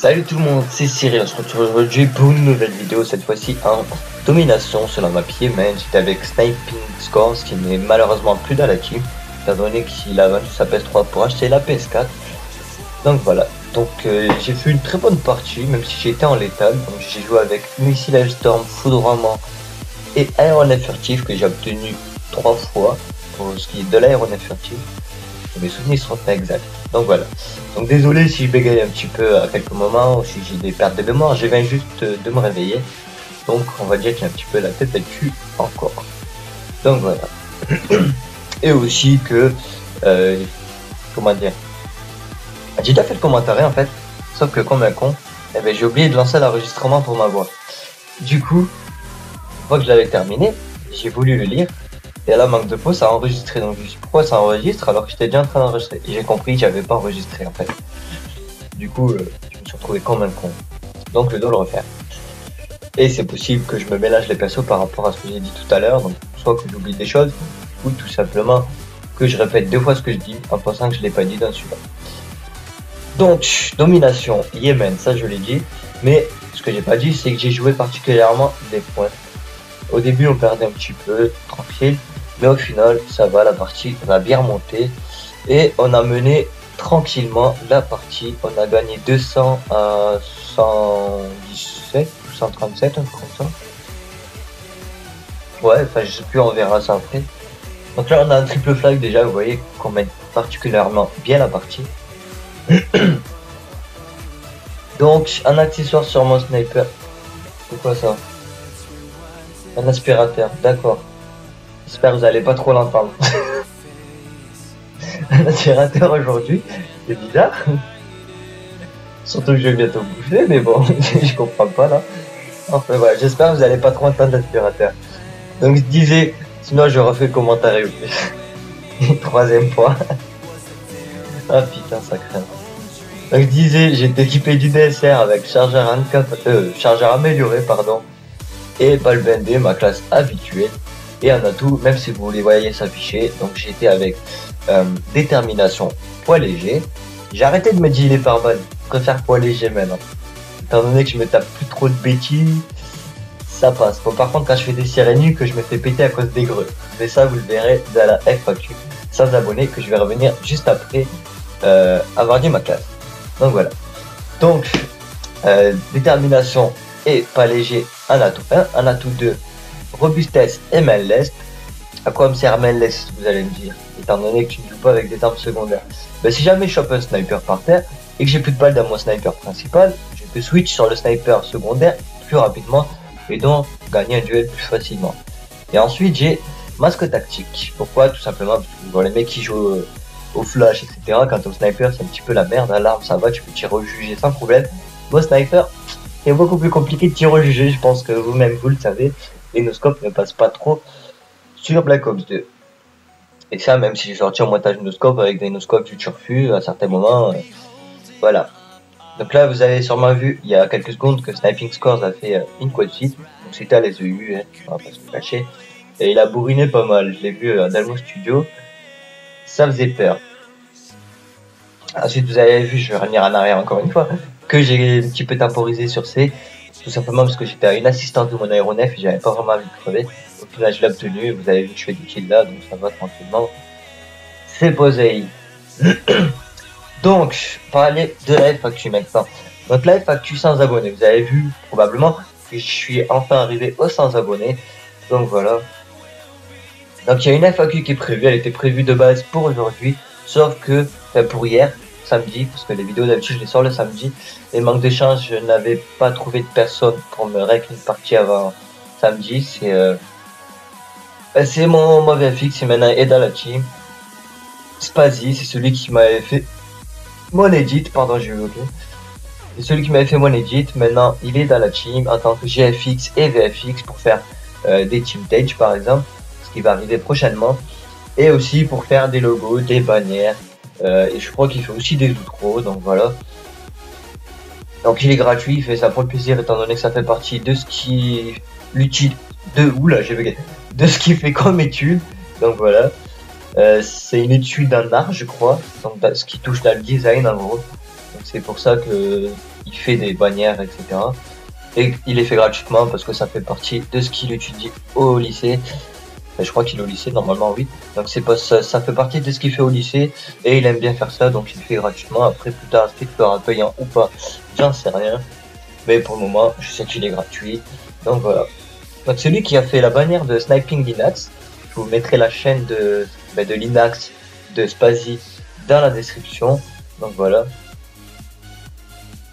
Salut tout le monde, c'est Cyril, on se retrouve aujourd'hui pour une nouvelle vidéo, cette fois-ci en domination sur la map Yemen. J'étais avec Sniping Scores qui n'est malheureusement plus dans la team, étant donné qu'il a vendu sa PS3 pour acheter la PS4. Donc voilà, j'ai fait une très bonne partie, même si j'étais en létal. Donc j'ai joué avec Missile Storm, Foudroiement et Aéronef Furtif que j'ai obtenu 3 fois pour ce qui est de l'aéronef furtif. Mes souvenirs sont exacts. Donc voilà. Donc désolé si je bégaye un petit peu à quelques moments ou si j'ai des pertes de mémoire. Je viens juste de me réveiller. Donc on va dire qu'il y a un petit peu la tête à cul encore. Donc voilà. Et aussi que comment dire. J'ai déjà fait le commentaire en fait. Sauf que comme un con, eh ben, j'ai oublié de lancer l'enregistrement pour ma voix. Du coup, une fois que je l'avais terminé, j'ai voulu le lire. Et là, manque de peau, ça a enregistré. Donc, je me suis dit, pourquoi ça enregistre alors que j'étais déjà en train d'enregistrer. Et j'ai compris que j'avais pas enregistré en fait. Du coup, je me suis retrouvé comme un con. Donc, je dois le refaire. Et c'est possible que je me mélange les persos par rapport à ce que j'ai dit tout à l'heure. Donc, soit que j'oublie des choses, ou tout simplement que je répète 2 fois ce que je dis en pensant que je l'ai pas dit dans celui-là. Donc, domination, Yemen, ça je l'ai dit. Mais ce que j'ai pas dit, c'est que j'ai joué particulièrement des points. Au début, on perdait un petit peu, tranquille. Mais au final, ça va, la partie, on a bien remonté. Et on a mené tranquillement la partie. On a gagné 200 à 117 ou 137, un truc comme ça. Ouais, enfin, je sais plus, on verra ça après. Donc là, on a un triple flag déjà, vous voyez qu'on mène particulièrement bien la partie. Donc, un accessoire sur mon sniper. C'est quoi ça? Un aspirateur, d'accord. J'espère que vous allez pas trop l'entendre. Un aspirateur aujourd'hui, c'est bizarre. Surtout que je vais bientôt bouffer, mais bon, je comprends pas là. Enfin voilà, j'espère que vous allez pas trop entendre l'aspirateur. Donc je disais, sinon je refais le commentaire. 3ème fois. Ah putain, ça craint. Donc je disais, j'étais équipé du DSR avec chargeur amélioré, pardon, et balle blindée, ma classe habituelle. Et un atout, même si vous les voyez s'afficher, donc j'étais avec détermination poids léger. J'ai arrêté de me dire les pare-balles, je préfère poids léger maintenant. Étant donné que je me tape plus trop de bêtises, ça passe. Bon, par contre, quand je fais des sirènes que je me fais péter à cause des greux. Mais ça, vous le verrez dans la FAQ, sans abonner, que je vais revenir juste après avoir dit ma classe. Donc voilà. Donc, détermination et pas léger, un atout 1, un atout 2. Robustesse et main leste. À quoi me sert main leste, vous allez me dire, étant donné que tu ne joues pas avec des armes secondaires. Ben, si jamais je chope un sniper par terre et que j'ai plus de balles dans mon sniper principal, je peux switch sur le sniper secondaire plus rapidement et donc gagner un duel plus facilement. Et ensuite j'ai masque tactique. Pourquoi? Tout simplement parce que pour les mecs qui jouent au flash, etc., quand au sniper c'est un petit peu la merde, à l'arme ça va, tu peux tirer au jugé sans problème. Au sniper, c'est beaucoup plus compliqué de tirer au jugé, je pense que vous-même vous le savez. Les no-scopes ne passent pas trop sur Black Ops 2. Et ça, même si j'ai sorti un montage no-scope avec des no-scopes du turfu à certains moments, voilà. Donc là, vous avez sûrement vu il y a quelques secondes que Sniping Scores a fait une quad feed. Donc c'était à les EU, hein, on va pas se le cacher. Et il a bourriné pas mal. Je l'ai vu dans Dalmo Studio. Ça faisait peur. Ensuite, vous avez vu, je vais revenir en arrière encore une fois, que j'ai un petit peu temporisé sur C. Tout simplement parce que j'étais à une assistance de mon aéronef et j'avais pas vraiment envie de crever. Au final, je l'ai obtenu. Vous avez vu que je fais du kill là, donc ça va tranquillement. C'est posé. Donc, parler de la FAQ maintenant. Donc, la FAQ sans abonnés. Vous avez vu probablement que je suis enfin arrivé aux 100 abonnés. Donc, voilà. Donc, il y a une FAQ qui est prévue. Elle était prévue de base pour aujourd'hui. Sauf que, enfin, pour hier, samedi, parce que les vidéos d'habitude je les sors le samedi. Et manque d'échange, je n'avais pas trouvé de personne pour me rec une partie avant samedi. C'est mon mauvais fixe, c'est maintenant est dans la team. Spazi, c'est celui qui m'avait fait mon edit, pardon j'ai eu ok. C'est celui qui m'avait fait mon edit, maintenant il est dans la team en tant que GFX et VFX pour faire des team stage par exemple, ce qui va arriver prochainement. Et aussi pour faire des logos, des bannières, et je crois qu'il fait aussi des outros, donc voilà. Donc il est gratuit, il fait ça pour le plaisir étant donné que ça fait partie de ce qui l'utile de ce qu'il fait comme étude. Donc voilà. C'est une étude en art je crois, donc ce qui touche dans le design en gros. Donc c'est pour ça que il fait des bannières, etc. Et il les fait gratuitement parce que ça fait partie de ce qu'il étudie au lycée. Je crois qu'il est au lycée, normalement, oui. Donc c'est pas ça fait partie de ce qu'il fait au lycée et il aime bien faire ça, donc il le fait gratuitement. Après, plus tard, est-ce qu'il fera payant ou pas, j'en sais rien. Mais pour le moment, je sais qu'il est gratuit. Donc voilà. Donc celui qui a fait la bannière de Sniping Linux, je vous mettrai la chaîne de Linux, de Spazi dans la description. Donc voilà.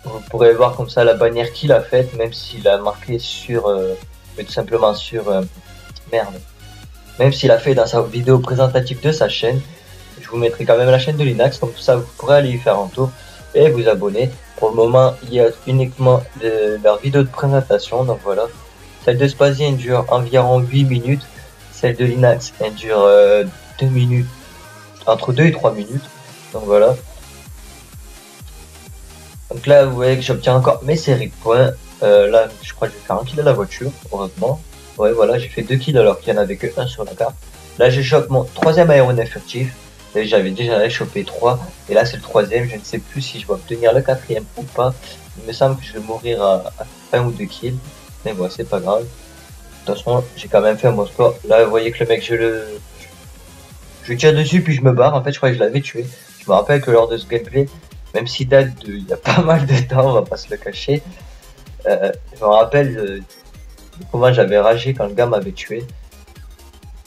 Vous pourrez voir comme ça la bannière qu'il a faite, même s'il a marqué sur, tout simplement sur, merde. Même s'il a fait dans sa vidéo présentative de sa chaîne, je vous mettrai quand même la chaîne de Linux, comme ça vous pourrez aller y faire un tour et vous abonner. Pour le moment, il y a uniquement leur vidéo de présentation, donc voilà. Celle de Spazi elle dure environ 8 minutes, celle de Linux elle dure 2 minutes, entre 2 et 3 minutes, donc voilà. Donc là, vous voyez que j'obtiens encore mes séries de points. Là, je crois que je vais faire un kill à la voiture, heureusement. Ouais, voilà, j'ai fait 2 kills alors qu'il n'y en avait que 1 sur la carte. Là, je chope mon 3e aéronef furtif. J'avais déjà chopé 3. Et là, c'est le 3e. Je ne sais plus si je vais obtenir le 4e ou pas. Il me semble que je vais mourir à 1 ou 2 kills. Mais bon, c'est pas grave. De toute façon, j'ai quand même fait mon score. Là, vous voyez que le mec, je tire dessus puis je me barre. En fait, je crois que je l'avais tué. Je me rappelle que lors de ce gameplay, même s'il date il y a pas mal de temps, on va pas se le cacher. Je me rappelle comment j'avais ragé quand le gars m'avait tué.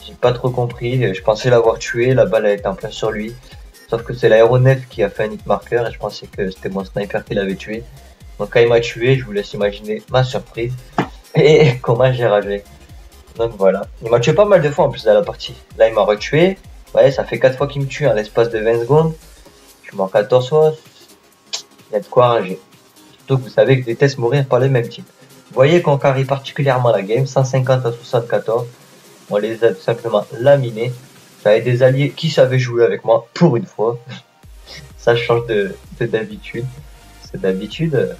J'ai pas trop compris, je pensais l'avoir tué, la balle était en plein sur lui. Sauf que c'est l'aéronef qui a fait un hit marker et je pensais que c'était mon sniper qui l'avait tué. Donc quand il m'a tué, je vous laisse imaginer ma surprise et comment j'ai ragé. Donc voilà. Il m'a tué pas mal de fois en plus dans la partie. Là il m'a retué. Ouais, ça fait 4 fois qu'il me tue en l'espace de 20 secondes. Je suis mort 14 fois. Il y a de quoi rager. Surtout que vous savez que je déteste mourir par les mêmes types. Vous voyez qu'on carry particulièrement la game, 150 à 74. On les a tout simplement laminés. J'avais des alliés qui savaient jouer avec moi pour une fois. Ça change de d'habitude. C'est d'habitude,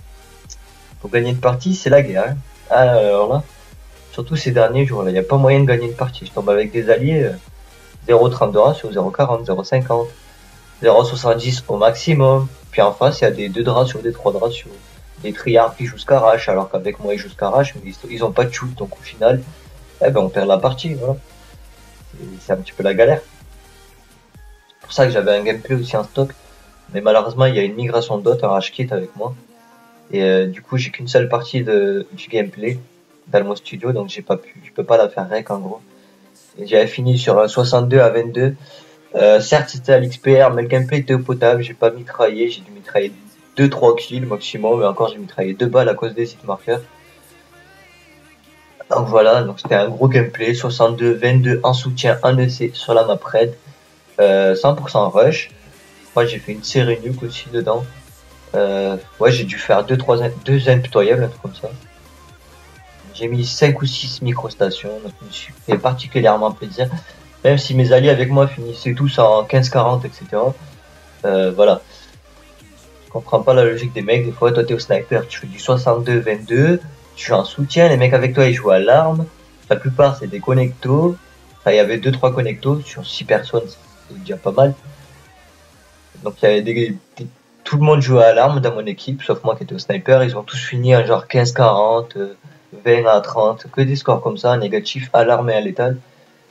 pour gagner une partie, c'est la guerre. Hein. Alors là, surtout ces derniers jours, là, il n'y a pas moyen de gagner une partie. Je tombe avec des alliés 0,30 de ratio, 0,40, 0,50, 0,70 au maximum. Puis en face, il y a des 2 de ratio, des 3 de ratio. Des triards qui jouent Scarache, alors qu'avec moi ils jouent Scarache, mais ils ont pas de shoot, donc au final, eh ben on perd la partie, voilà. C'est un petit peu la galère. C'est pour ça que j'avais un gameplay aussi en stock, mais malheureusement il y a une migration de dot, un rage kit avec moi, et du coup j'ai qu'une seule partie du gameplay dans mon studio, donc je peux pas la faire rec en gros. Et j'avais fini sur un 62 à 22. Certes c'était à l'XPR, mais le gameplay était potable, j'ai pas mitraillé, j'ai dû mitrailler 2-3 kills maximum, mais encore j'ai mitraillé 2 balles à cause des hit markers. Donc voilà, donc c'était un gros gameplay, 62, 22 en soutien, en EC sur la map raid, 100% rush. Moi j'ai fait une série nuke aussi dedans. Ouais, j'ai dû faire 2 impitoyables, un truc comme ça. J'ai mis 5 ou 6 microstations, donc je me suis fait particulièrement plaisir. Même si mes alliés avec moi finissaient tous en 15-40, etc. Voilà. Je comprends pas la logique des mecs. Des fois, toi, t'es au sniper, tu fais du 62-22, tu joues en soutien, les mecs avec toi, ils jouent à l'arme. La plupart, c'est des connectos. Enfin, il y avait 2-3 connectos sur 6 personnes, c'est déjà pas mal. Donc, il y avait tout le monde jouait à l'arme dans mon équipe, sauf moi qui étais au sniper. Ils ont tous fini en genre 15-40, 20 à 30, que des scores comme ça, négatifs à l'arme et à l'étal.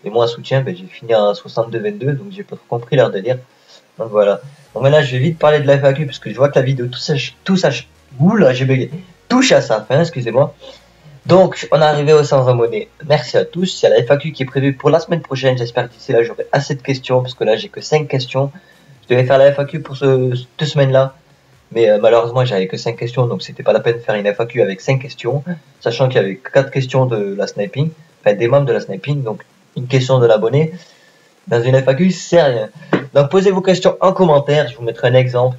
Et moi, en soutien, ben, j'ai fini en 62-22, donc j'ai pas trop compris leur délire. Donc voilà. Donc maintenant, je vais vite parler de la FAQ, parce que je vois que la vidéo, oula, j'ai bugué, touche à sa fin, excusez-moi. Donc, on est arrivé aux 100 abonnés. Merci à tous. Il y a la FAQ qui est prévue pour la semaine prochaine. J'espère que d'ici là, j'aurai assez de questions, parce que là, j'ai que 5 questions. Je devais faire la FAQ pour cette semaine-là. Mais malheureusement, j'avais que 5 questions, donc c'était pas la peine de faire une FAQ avec 5 questions. Sachant qu'il y avait 4 questions de la sniping, enfin des membres de la sniping, donc une question de l'abonné. Dans une FAQ, c'est rien. Donc posez vos questions en commentaire, je vous mettrai un exemple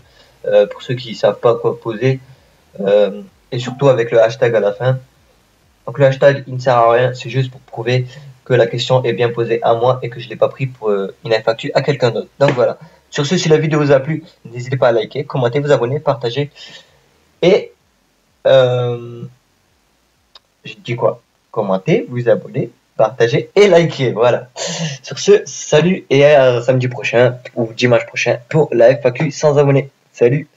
pour ceux qui ne savent pas quoi poser. Et surtout avec le hashtag à la fin. Donc le hashtag, il ne sert à rien, c'est juste pour prouver que la question est bien posée à moi et que je ne l'ai pas pris pour une FAQ à quelqu'un d'autre. Donc voilà. Sur ce, si la vidéo vous a plu, n'hésitez pas à liker, commenter, vous abonner, partager. Et je dis quoi? Commentez, vous abonner, partager et liker. Voilà. Sur ce, salut et à samedi prochain ou dimanche prochain pour la FAQ sans abonnés. Salut!